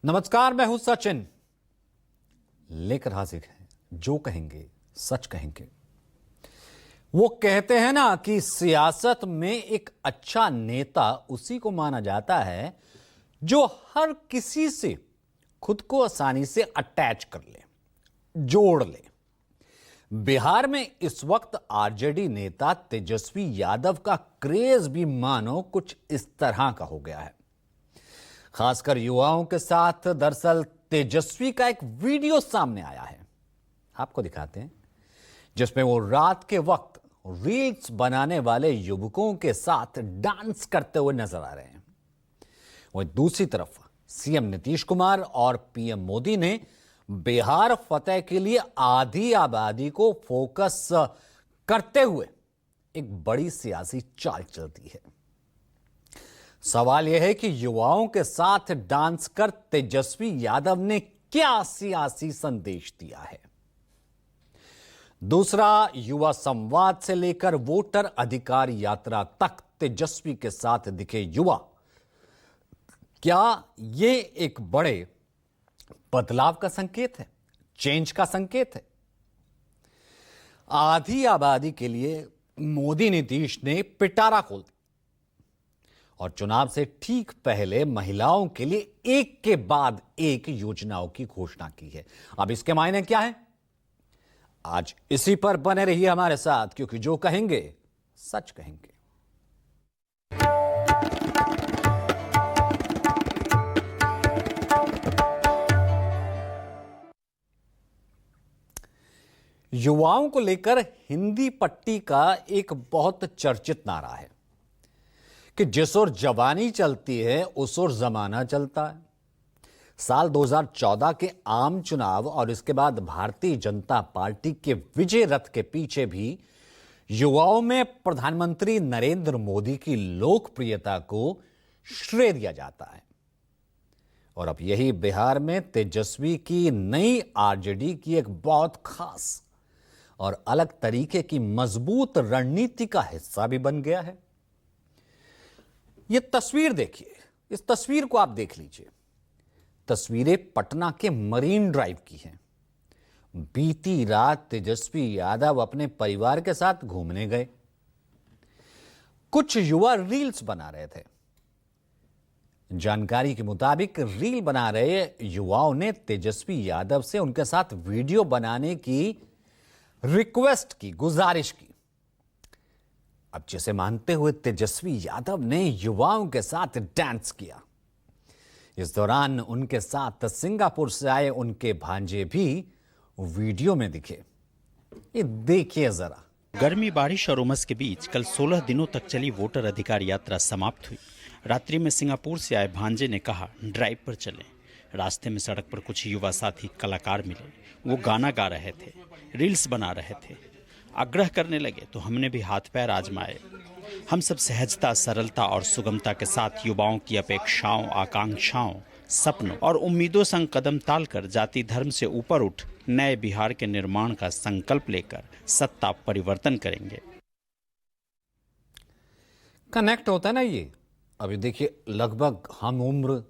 नमस्कार, मैं हूं सचिन। लेकर हाजिर है जो कहेंगे सच कहेंगे। वो कहते हैं ना कि सियासत में एक अच्छा नेता उसी को माना जाता है जो हर किसी से खुद को आसानी से अटैच कर ले, जोड़ ले। बिहार में इस वक्त आरजेडी नेता तेजस्वी यादव का क्रेज भी मानो कुछ इस तरह का हो गया है। खासकर युवाओं के साथ। दरअसल तेजस्वी का एक वीडियो सामने आया है, आपको दिखाते हैं, जिसमें वो रात के वक्त रील्स बनाने वाले युवकों के साथ डांस करते हुए नजर आ रहे हैं। वहीं दूसरी तरफ सीएम नीतीश कुमार और पीएम मोदी ने बिहार फतेह के लिए आधी आबादी को फोकस करते हुए एक बड़ी सियासी चाल चलती है। सवाल यह है कि युवाओं के साथ डांस कर तेजस्वी यादव ने क्या सियासी संदेश दिया है। दूसरा, युवा संवाद से लेकर वोटर अधिकार यात्रा तक तेजस्वी के साथ दिखे युवा, क्या यह एक बड़े बदलाव का संकेत है, चेंज का संकेत है? आधी आबादी के लिए मोदी नीतीश ने पिटारा खोल दिया और चुनाव से ठीक पहले महिलाओं के लिए एक के बाद एक योजनाओं की घोषणा की है। अब इसके मायने क्या है? आज इसी पर बने रहिए हमारे साथ, क्योंकि जो कहेंगे सच कहेंगे। युवाओं को लेकर हिंदी पट्टी का एक बहुत चर्चित नारा है कि जिस ओर जवानी चलती है उस ओर जमाना चलता है। साल 2014 के आम चुनाव और इसके बाद भारतीय जनता पार्टी के विजय रथ के पीछे भी युवाओं में प्रधानमंत्री नरेंद्र मोदी की लोकप्रियता को श्रेय दिया जाता है। और अब यही बिहार में तेजस्वी की नई आरजेडी की एक बहुत खास और अलग तरीके की मजबूत रणनीति का हिस्सा भी बन गया है। यह तस्वीर देखिए, इस तस्वीर को आप देख लीजिए। तस्वीरें पटना के मरीन ड्राइव की हैं। बीती रात तेजस्वी यादव अपने परिवार के साथ घूमने गए। कुछ युवा रील्स बना रहे थे। जानकारी के मुताबिक रील बना रहे युवाओं ने तेजस्वी यादव से उनके साथ वीडियो बनाने की रिक्वेस्ट की, गुजारिश की। अब जिसे मानते हुए तेजस्वी यादव ने युवाओं के साथ डांस किया। इस दौरान उनके साथ सिंगापुर से आए उनके भांजे भी वीडियो में दिखे। ये देखिए जरा। गर्मी, बारिश और उमस के बीच कल 16 दिनों तक चली वोटर अधिकार यात्रा समाप्त हुई। रात्रि में सिंगापुर से आए भांजे ने कहा, ड्राइव पर चलें। रास्ते में सड़क पर कुछ युवा साथी कलाकार मिले। वो गाना गा रहे थे, रील्स बना रहे थे। आग्रह करने लगे तो हमने भी हाथ पैर आजमाए। हम सब सहजता, सरलता और सुगमता के साथ युवाओं की अपेक्षाओं, आकांक्षाओं, सपनों और उम्मीदों संग कदम तालकर जाति धर्म से ऊपर उठ नए बिहार के निर्माण का संकल्प लेकर सत्ता परिवर्तन करेंगे। कनेक्ट होता है ना ये। अभी देखिए, लगभग हम उम्र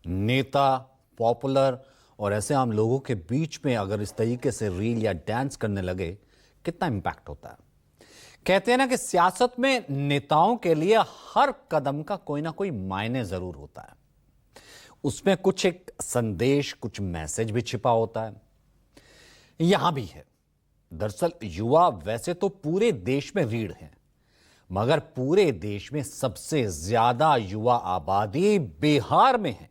नेता, पॉपुलर और ऐसे आम लोगों के बीच में अगर इस तरीके से रील या डांस करने लगे, कितना इंपैक्ट होता है। कहते हैं ना कि सियासत में नेताओं के लिए हर कदम का कोई ना कोई मायने जरूर होता है। उसमें कुछ एक संदेश, कुछ मैसेज भी छिपा होता है। यहां भी है। दरअसल युवा वैसे तो पूरे देश में रीढ़ है, मगर पूरे देश में सबसे ज्यादा युवा आबादी बिहार में है।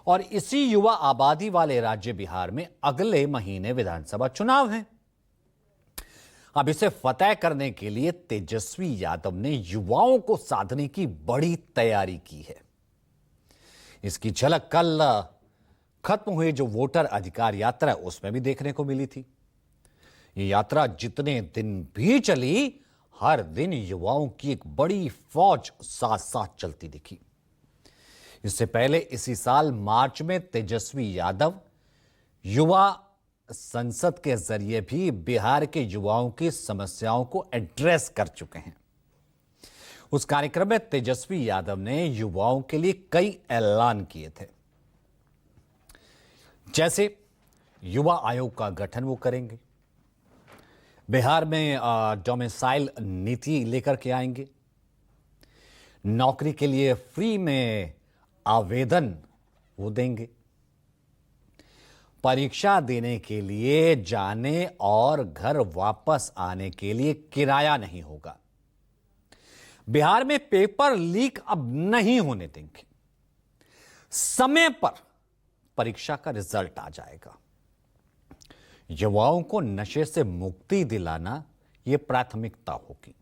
और इसी युवा आबादी वाले राज्य बिहार में अगले महीने विधानसभा चुनाव है। अब इसे फतेह करने के लिए तेजस्वी यादव ने युवाओं को साधने की बड़ी तैयारी की है। इसकी झलक कल खत्म हुई जो वोटर अधिकार यात्रा, उसमें भी देखने को मिली थी। ये यात्रा जितने दिन भी चली, हर दिन युवाओं की एक बड़ी फौज साथ साथ चलती दिखी। इससे पहले इसी साल मार्च में तेजस्वी यादव युवा संसद के जरिए भी बिहार के युवाओं की समस्याओं को एड्रेस कर चुके हैं। उस कार्यक्रम में तेजस्वी यादव ने युवाओं के लिए कई ऐलान किए थे। जैसे युवा आयोग का गठन वो करेंगे, बिहार में डोमिसाइल नीति लेकर के आएंगे, नौकरी के लिए फ्री में आवेदन वो देंगे, परीक्षा देने के लिए जाने और घर वापस आने के लिए किराया नहीं होगा, बिहार में पेपर लीक अब नहीं होने देंगे, समय पर परीक्षा का रिजल्ट आ जाएगा, युवाओं को नशे से मुक्ति दिलाना यह प्राथमिकता होगी,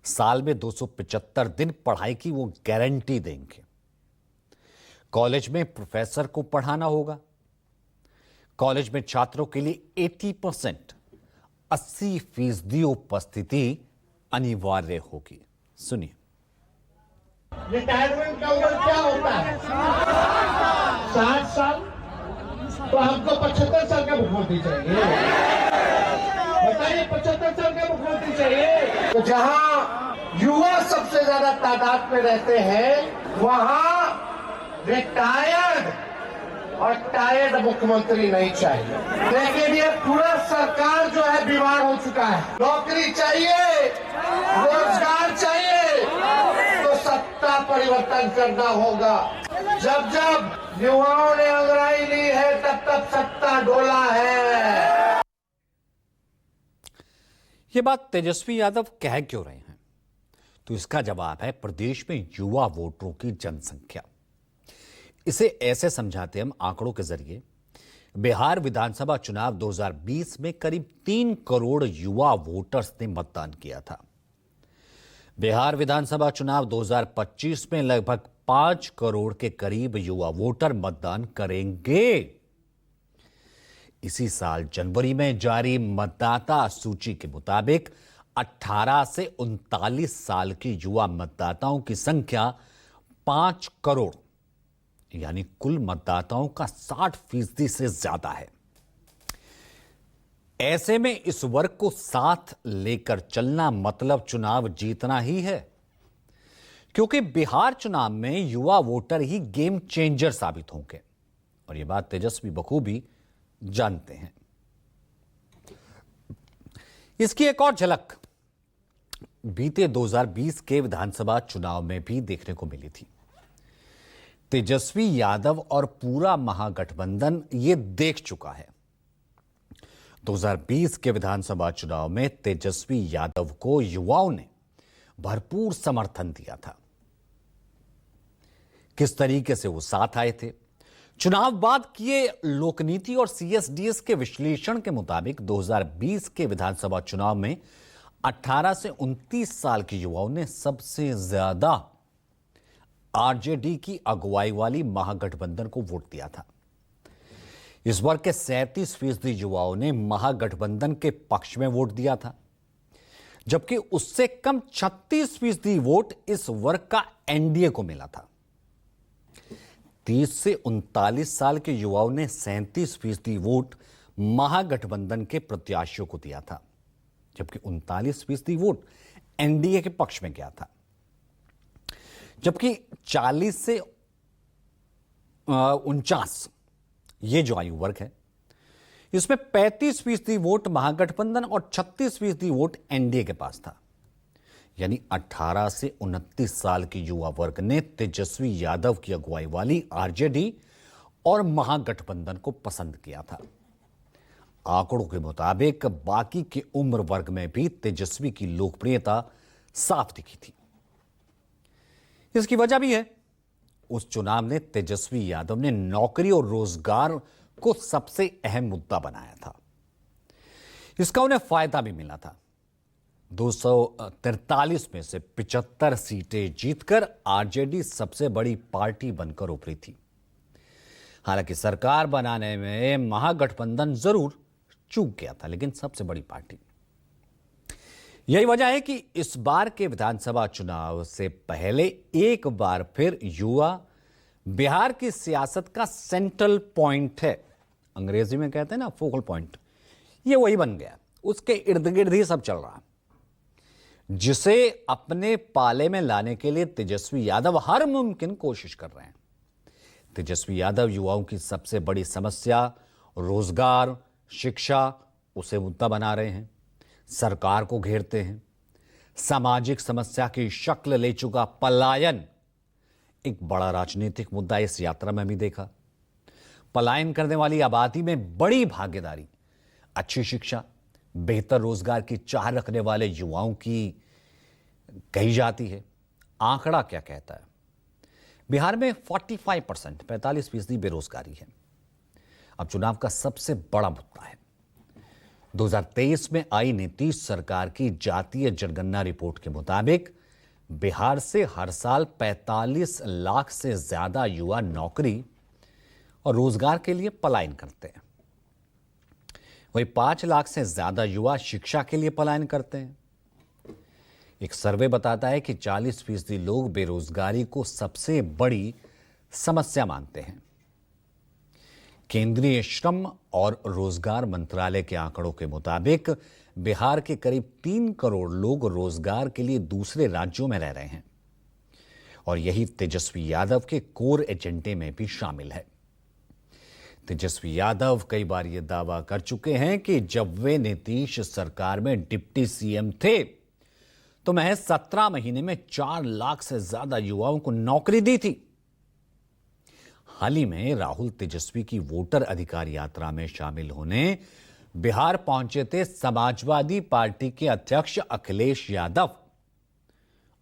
साल में 275 दिन पढ़ाई की वो गारंटी देंगे, कॉलेज में प्रोफेसर को पढ़ाना होगा, कॉलेज में छात्रों के लिए 80% 80% उपस्थिति अनिवार्य होगी। सुनिए। रिटायरमेंट का उम्र क्या होता है? 60 साल। तो हमको 75 साल का मुख्यमंत्री चाहिए। बताइए, 75 साल का मुख्यमंत्री चाहिए। तो जहां युवा सबसे ज्यादा तादाद में रहते हैं, वहां रिटायर्ड और टायर्ड मुख्यमंत्री नहीं चाहिए। लेकिन ये पूरा सरकार जो है बीमार हो चुका है। नौकरी चाहिए, रोजगार चाहिए, तो सत्ता परिवर्तन करना होगा। जब जब युवाओं ने अंगड़ाई ली है, तब तब सत्ता डोला है। ये बात तेजस्वी यादव कह क्यों रहे हैं? तो इसका जवाब है प्रदेश में युवा वोटरों की जनसंख्या। इसे ऐसे समझाते हम आंकड़ों के जरिए। बिहार विधानसभा चुनाव 2020 में करीब 3 करोड़ युवा वोटर्स ने मतदान किया था। बिहार विधानसभा चुनाव 2025 में लगभग 5 करोड़ के करीब युवा वोटर मतदान करेंगे। इसी साल जनवरी में जारी मतदाता सूची के मुताबिक 18 से 39 साल के युवा मतदाताओं की संख्या 5 करोड़ यानी कुल मतदाताओं का 60% से ज्यादा है। ऐसे में इस वर्ग को साथ लेकर चलना मतलब चुनाव जीतना ही है, क्योंकि बिहार चुनाव में युवा वोटर ही गेम चेंजर साबित होंगे और यह बात तेजस्वी बखूबी जानते हैं। इसकी एक और झलक बीते 2020 के विधानसभा चुनाव में भी देखने को मिली थी। तेजस्वी यादव और पूरा महागठबंधन ये देख चुका है। 2020 के विधानसभा चुनाव में तेजस्वी यादव को युवाओं ने भरपूर समर्थन दिया था। किस तरीके से वो साथ आए थे? चुनाव बाद किए लोकनीति और सीएसडीएस के विश्लेषण के मुताबिक 2020 के विधानसभा चुनाव में 18 से 29 साल के युवाओं ने सबसे ज्यादा आरजेडी की अगुवाई वाली महागठबंधन को वोट दिया था। इस वर्ग के 37% युवाओं ने महागठबंधन के पक्ष में वोट दिया था, जबकि उससे कम 36% वोट इस वर्ग का एनडीए को मिला था। 30 से 39 साल के युवाओं ने 37% वोट महागठबंधन के प्रत्याशियों को दिया था, जबकि 39% वोट एनडीए के पक्ष में गया था। जबकि 40 से 49 ये जो आयु वर्ग है, इसमें 35% वोट महागठबंधन और 36% वोट एनडीए के पास था। यानी 18 से 29 साल के युवा वर्ग ने तेजस्वी यादव की अगुवाई वाली आरजेडी और महागठबंधन को पसंद किया था। आंकड़ों के मुताबिक बाकी के उम्र वर्ग में भी तेजस्वी की लोकप्रियता साफ दिखी थी। इसकी वजह भी है, उस चुनाव ने तेजस्वी यादव ने नौकरी और रोजगार को सबसे अहम मुद्दा बनाया था। इसका उन्हें फायदा भी मिला था। 243 में से 75 सीटें जीतकर आरजेडी सबसे बड़ी पार्टी बनकर उभरी थी। हालांकि सरकार बनाने में महागठबंधन जरूर चूक गया था, लेकिन सबसे बड़ी पार्टी। यही वजह है कि इस बार के विधानसभा चुनाव से पहले एक बार फिर युवा बिहार की सियासत का सेंट्रल पॉइंट है। अंग्रेजी में कहते हैं ना फोकल पॉइंट, ये वही बन गया। उसके इर्द गिर्द ही सब चल रहा, जिसे अपने पाले में लाने के लिए तेजस्वी यादव हर मुमकिन कोशिश कर रहे हैं। तेजस्वी यादव युवाओं की सबसे बड़ी समस्या रोजगार, शिक्षा उसे मुद्दा बना रहे हैं, सरकार को घेरते हैं। सामाजिक समस्या की शक्ल ले चुका पलायन एक बड़ा राजनीतिक मुद्दा इस यात्रा में भी देखा। पलायन करने वाली आबादी में बड़ी भागीदारी अच्छी शिक्षा, बेहतर रोजगार की चाह रखने वाले युवाओं की कही जाती है। आंकड़ा क्या कहता है? बिहार में 45% बेरोजगारी है। अब चुनाव का सबसे बड़ा मुद्दा है। 2023 में आई नीतीश सरकार की जातीय जनगणना रिपोर्ट के मुताबिक बिहार से हर साल 45 लाख से ज्यादा युवा नौकरी और रोजगार के लिए पलायन करते हैं। वहीं 5 लाख से ज्यादा युवा शिक्षा के लिए पलायन करते हैं। एक सर्वे बताता है कि 40% लोग बेरोजगारी को सबसे बड़ी समस्या मानते हैं। केंद्रीय श्रम और रोजगार मंत्रालय के आंकड़ों के मुताबिक बिहार के करीब 3 करोड़ लोग रोजगार के लिए दूसरे राज्यों में रह रहे हैं और यही तेजस्वी यादव के कोर एजेंडे में भी शामिल है। तेजस्वी यादव कई बार यह दावा कर चुके हैं कि जब वे नीतीश सरकार में डिप्टी सीएम थे तो महज 17 महीने में 4 लाख से ज्यादा युवाओं को नौकरी दी थी। हाल ही में राहुल तेजस्वी की वोटर अधिकार यात्रा में शामिल होने बिहार पहुंचे थे समाजवादी पार्टी के अध्यक्ष अखिलेश यादव।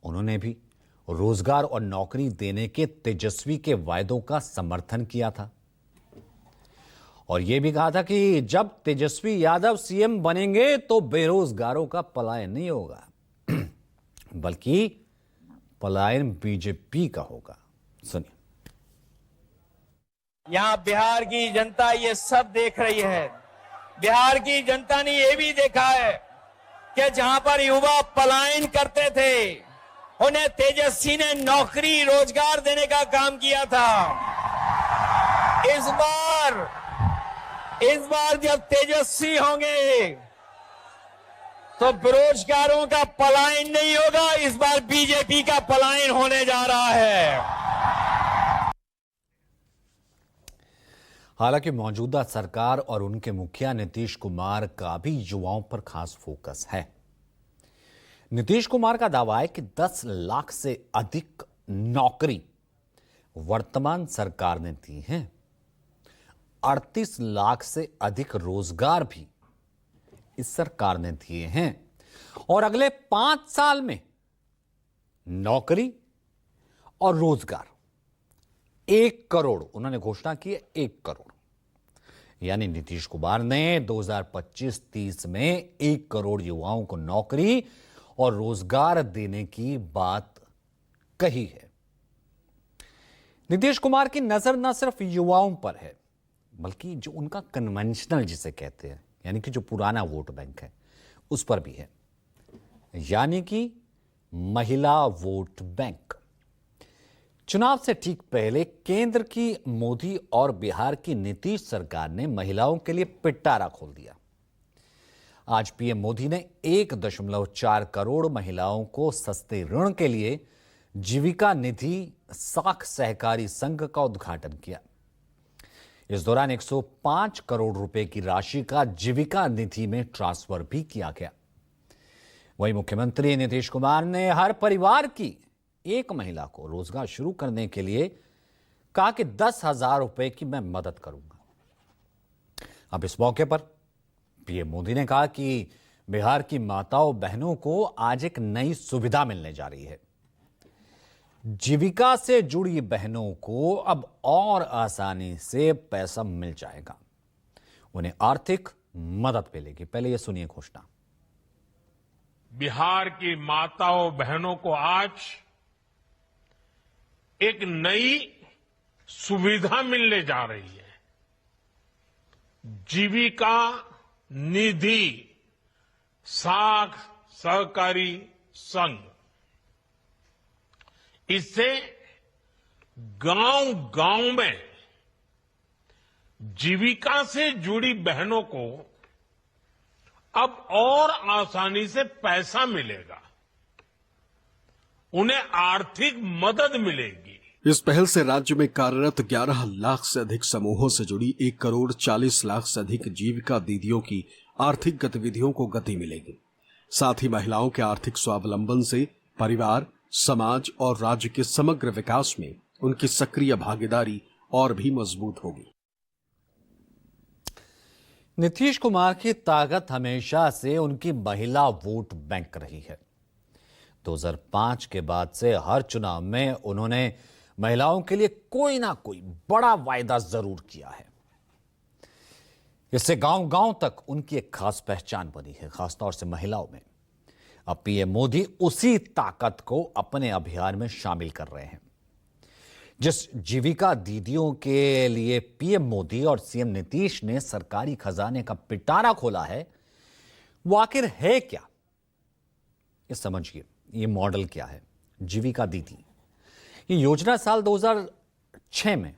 उन्होंने भी रोजगार और नौकरी देने के तेजस्वी के वायदों का समर्थन किया था और यह भी कहा था कि जब तेजस्वी यादव सीएम बनेंगे तो बेरोजगारों का पलायन नहीं होगा बल्कि पलायन बीजेपी का होगा। सुनिए। यहाँ बिहार की जनता ये सब देख रही है। बिहार की जनता ने ये भी देखा है कि जहां पर युवा पलायन करते थे उन्हें तेजस्वी ने नौकरी रोजगार देने का काम किया था। इस बार जब तेजस्वी होंगे तो बेरोजगारों का पलायन नहीं होगा, इस बार बीजेपी का पलायन होने जा रहा है। हालांकि मौजूदा सरकार और उनके मुखिया नीतीश कुमार का भी युवाओं पर खास फोकस है। नीतीश कुमार का दावा है कि 10 लाख से अधिक नौकरी वर्तमान सरकार ने दी है। 38 लाख से अधिक रोजगार भी इस सरकार ने दिए हैं और अगले 5 साल में नौकरी और रोजगार 1 करोड़ उन्होंने घोषणा की है। 1 करोड़ यानी नीतीश कुमार ने 2025-30 में 1 करोड़ युवाओं को नौकरी और रोजगार देने की बात कही है। नीतीश कुमार की नजर न सिर्फ युवाओं पर है बल्कि जो उनका कन्वेंशनल जिसे कहते हैं यानी कि जो पुराना वोट बैंक है उस पर भी है, यानी कि महिला वोट बैंक। चुनाव से ठीक पहले केंद्र की मोदी और बिहार की नीतीश सरकार ने महिलाओं के लिए पिटारा खोल दिया। आज पीएम मोदी ने 1.4 करोड़ महिलाओं को सस्ते ऋण के लिए जीविका निधि साख सहकारी संघ का उद्घाटन किया। इस दौरान 105 करोड़ रुपए की राशि का जीविका निधि में ट्रांसफर भी किया गया। वहीं मुख्यमंत्री नीतीश कुमार ने हर परिवार की एक महिला को रोजगार शुरू करने के लिए कहा कि 10,000 रुपए की मैं मदद करूंगा। अब इस मौके पर पीएम मोदी ने कहा कि बिहार की माताओं बहनों को आज एक नई सुविधा मिलने जा रही है। जीविका से जुड़ी बहनों को अब और आसानी से पैसा मिल जाएगा, उन्हें आर्थिक मदद मिलेगी। पहले ये सुनिए घोषणा। बिहार की माताओं बहनों को आज एक नई सुविधा मिलने जा रही है। जीविका निधि साख सहकारी संघ। इससे गांव-गांव में जीविका से जुड़ी बहनों को अब और आसानी से पैसा मिलेगा, उन्हें आर्थिक मदद मिलेगी। इस पहल से राज्य में कार्यरत 11 लाख से अधिक समूहों से जुड़ी 1 करोड़ 40 लाख से अधिक जीविका दीदियों की आर्थिक गतिविधियों को गति मिलेगी। साथ ही महिलाओं के आर्थिक स्वावलंबन से परिवार, समाज और राज्य के समग्र विकास में उनकी सक्रिय भागीदारी और भी मजबूत होगी। नीतीश कुमार की ताकत हमेशा से उनकी महिला वोट बैंक रही है। 2005 के बाद से हर चुनाव में उन्होंने महिलाओं के लिए कोई ना कोई बड़ा वायदा जरूर किया है। इससे गांव-गांव तक उनकी एक खास पहचान बनी है, खासतौर से महिलाओं में। अब पीएम मोदी उसी ताकत को अपने अभियान में शामिल कर रहे हैं। जिस जीविका दीदियों के लिए पीएम मोदी और सीएम नीतीश ने सरकारी खजाने का पिटारा खोला है, वो आखिर है क्या? ये समझिए, ये मॉडल क्या है? जीविका दीदी ये योजना साल 2006 में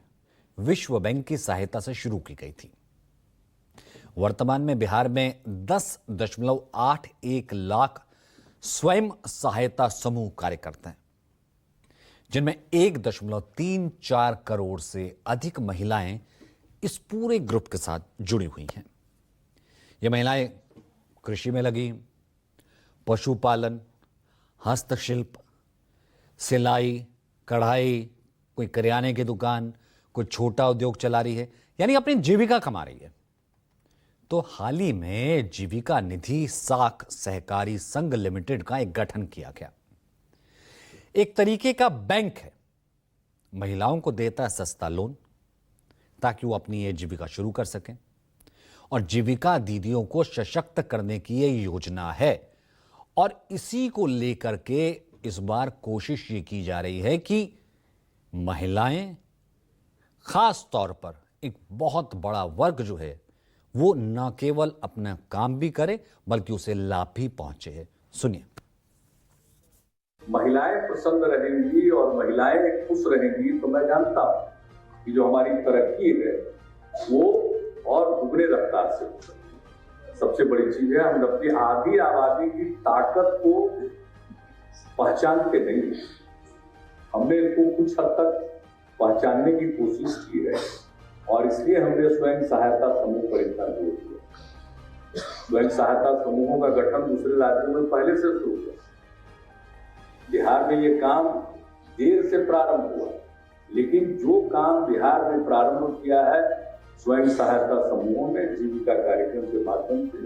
विश्व बैंक की सहायता से शुरू की गई थी। वर्तमान में बिहार में 10.81 लाख स्वयं सहायता समूह कार्य करते हैं, जिनमें 1.34 करोड़ से अधिक महिलाएं इस पूरे ग्रुप के साथ जुड़ी हुई हैं। ये महिलाएं कृषि में लगी, पशुपालन, हस्तशिल्प, सिलाई, कढ़ाई, कोई करियाने की दुकान, कोई छोटा उद्योग चला रही है, यानी अपनी जीविका कमा रही है। तो हाल ही में जीविका निधि साख सहकारी संघ लिमिटेड का एक गठन किया गया। एक तरीके का बैंक है, महिलाओं को देता है सस्ता लोन ताकि वो अपनी ये जीविका शुरू कर सकें। और जीविका दीदियों को सशक्त करने की ये योजना है और इसी को लेकर के इस बार कोशिश ये की जा रही है कि महिलाएं, खास तौर पर एक बहुत बड़ा वर्ग जो है, वो न केवल अपना काम भी करे बल्कि उसे लाभ भी पहुंचे। सुनिए। महिलाएं प्रसन्न रहेंगी और महिलाएं खुश रहेंगी तो मैं जानता हूं कि जो हमारी तरक्की है वो और दुगने रफ्तार से होगी। सबसे बड़ी चीज है, हम अपनी आधी आबादी की ताकत को पहचानते नहीं, हमने इसको कुछ हद तक पहचानने की कोशिश की है और इसलिए हमने स्वयं सहायता समूह पर इतना जोर दिया। स्वयं सहायता समूहों का गठन दूसरे राज्यों में पहले से शुरू हुआ। बिहार में ये काम देर से प्रारंभ हुआ, लेकिन जो काम बिहार में प्रारंभ किया है स्वयं सहायता समूहों ने जीविका कार्यक्रम के माध्यम से,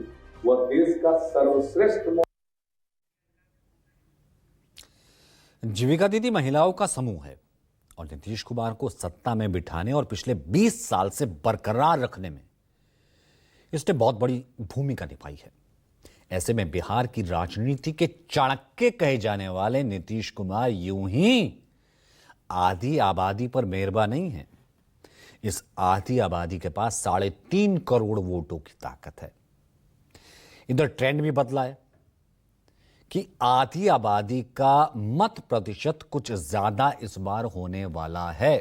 वह देश का सर्वश्रेष्ठ। जीविका दीदी महिलाओं का समूह है और नीतीश कुमार को सत्ता में बिठाने और पिछले 20 साल से बरकरार रखने में इसने बहुत बड़ी भूमिका निभाई है। ऐसे में बिहार की राजनीति के चाणक्य कहे जाने वाले नीतीश कुमार यूं ही आधी आबादी पर मेहरबान नहीं है। इस आधी आबादी के पास 3.5 करोड़ वोटों की ताकत है। इधर ट्रेंड भी बदला है कि आधी आबादी का मत प्रतिशत कुछ ज्यादा इस बार होने वाला है,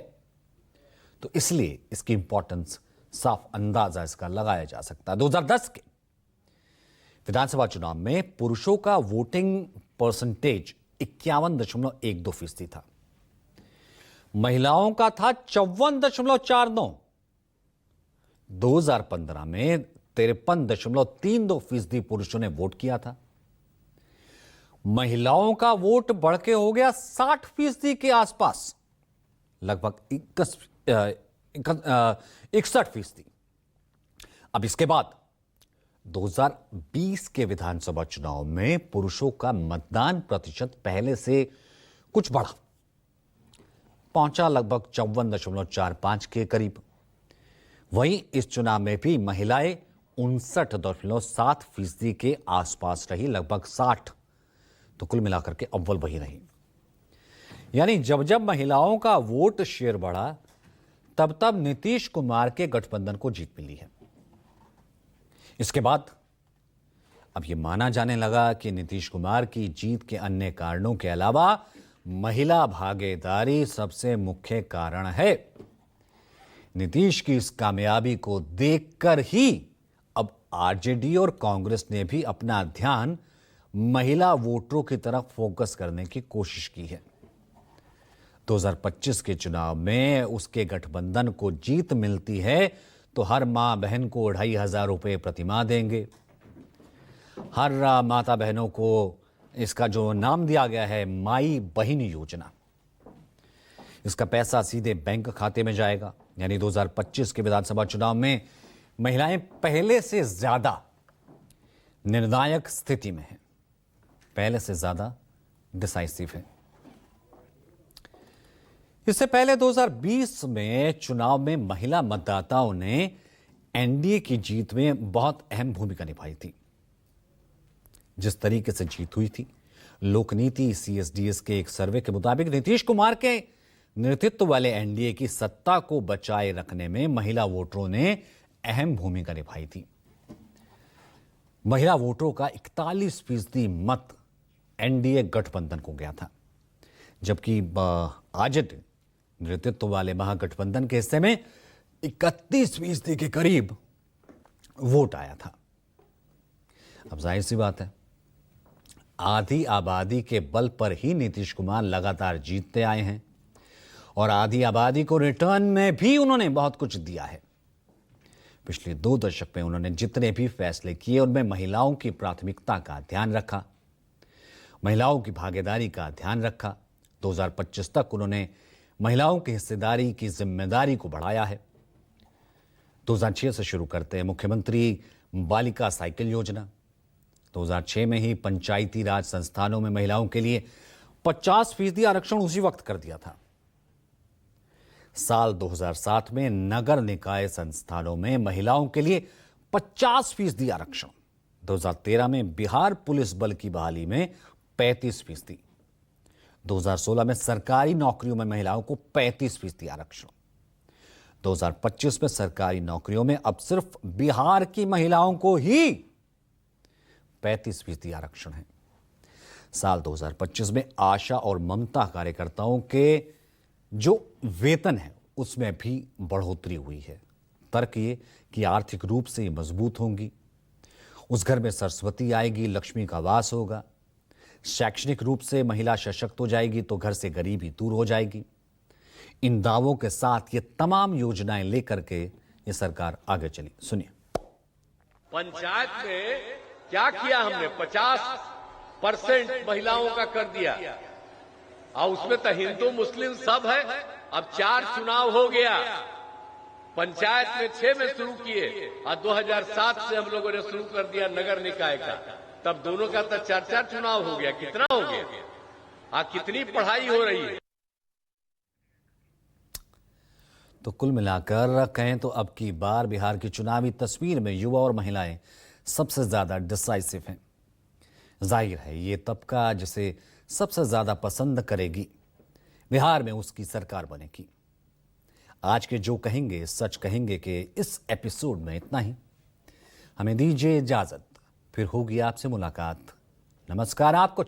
तो इसलिए इसकी इंपॉर्टेंस साफ अंदाजा इसका लगाया जा सकता है। 2010 के विधानसभा चुनाव में पुरुषों का वोटिंग परसेंटेज 51.12% था, महिलाओं का था 54.49। 2015 में 53.32% पुरुषों ने वोट किया था। महिलाओं का वोट बढ़ के हो गया 60% के आसपास, लगभग 61%। अब इसके बाद 2020 के विधानसभा चुनाव में पुरुषों का मतदान प्रतिशत पहले से कुछ बढ़ा, पहुंचा लगभग 54.45 के करीब। वहीं इस चुनाव में भी महिलाएं 59.7% के आसपास रही, लगभग 60, तो कुल मिलाकर के अव्वल वही रही। यानी जब जब महिलाओं का वोट शेयर बढ़ा तब तब नीतीश कुमार के गठबंधन को जीत मिली है। इसके बाद अब यह माना जाने लगा कि नीतीश कुमार की जीत के अन्य कारणों के अलावा महिला भागीदारी सबसे मुख्य कारण है। नीतीश की इस कामयाबी को देखकर ही अब आरजेडी और कांग्रेस ने भी अपना ध्यान महिला वोटरों की तरफ फोकस करने की कोशिश की है। 2025 के चुनाव में उसके गठबंधन को जीत मिलती है तो हर मां बहन को 2,500 रुपये प्रतिमाह देंगे। हर माता बहनों को इसका जो नाम दिया गया है माई बहिन योजना, इसका पैसा सीधे बैंक खाते में जाएगा। यानी 2025 के विधानसभा चुनाव में महिलाएं पहले से ज्यादा निर्णायक स्थिति में हैं, पहले से ज्यादा डिसाइसिव है। इससे पहले 2020 में चुनाव में महिला मतदाताओं ने एनडीए की जीत में बहुत अहम भूमिका निभाई थी। जिस तरीके से जीत हुई थी, लोकनीति सीएसडीएस के एक सर्वे के मुताबिक नीतीश कुमार के नेतृत्व वाले एनडीए की सत्ता को बचाए रखने में महिला वोटरों ने अहम भूमिका निभाई थी। महिला वोटरों का 41% मत एनडीए गठबंधन को गया था, जबकि आजट नेतृत्व वाले महागठबंधन के हिस्से में 31% के करीब वोट आया था। अब जाहिर सी बात है, आधी आबादी के बल पर ही नीतीश कुमार लगातार जीतते आए हैं और आधी आबादी को रिटर्न में भी उन्होंने बहुत कुछ दिया है। पिछले 2 दशक में उन्होंने जितने भी फैसले किए उनमें महिलाओं की प्राथमिकता का ध्यान रखा, महिलाओं की भागीदारी का ध्यान रखा। 2025 तक उन्होंने महिलाओं की हिस्सेदारी की जिम्मेदारी को बढ़ाया है। 2006 से शुरू करते हैं मुख्यमंत्री बालिका साइकिल योजना। 2006 में ही पंचायती राज संस्थानों में महिलाओं के लिए 50% आरक्षण उसी वक्त कर दिया था। साल 2007 में नगर निकाय संस्थानों में महिलाओं के लिए 50% आरक्षण। 2013 में बिहार पुलिस बल की बहाली में 35%। 2016 में सरकारी नौकरियों में महिलाओं को 35% आरक्षण। 2025 में सरकारी नौकरियों में अब सिर्फ बिहार की महिलाओं को ही 35% आरक्षण है। साल 2025 में आशा और ममता कार्यकर्ताओं के जो वेतन है उसमें भी बढ़ोतरी हुई है। तर्क ये कि आर्थिक रूप से ये मजबूत होंगी, उस घर में सरस्वती आएगी, लक्ष्मी का वास होगा। शैक्षणिक रूप से महिला सशक्त हो जाएगी तो घर से गरीबी दूर हो जाएगी। इन दावों के साथ ये तमाम योजनाएं लेकर के ये सरकार आगे चली। सुनिए। पंचायत में क्या किया हमने? 50% महिलाओं का कर दिया और उसमें तो हिंदू मुस्लिम सब है। अब 4 चुनाव हो गया। पंचायत में 6 में शुरू किए और 2007 से हम लोगों ने शुरू कर दिया नगर निकाय का। तब दोनों का तो 4-4 चुनाव हो गया। कितना हो गया? कितनी पढ़ाई हो रही है। तो कुल मिलाकर कहें तो अब की बार बिहार की चुनावी तस्वीर में युवा और महिलाएं सबसे ज्यादा डिसाइसिव हैं। जाहिर है ये तबका जिसे सबसे ज्यादा पसंद करेगी बिहार में उसकी सरकार बनेगी। आज के जो कहेंगे सच कहेंगे कि इस एपिसोड में इतना ही। हमें दीजिए इजाजत, फिर होगी आपसे मुलाकात। नमस्कार। आपको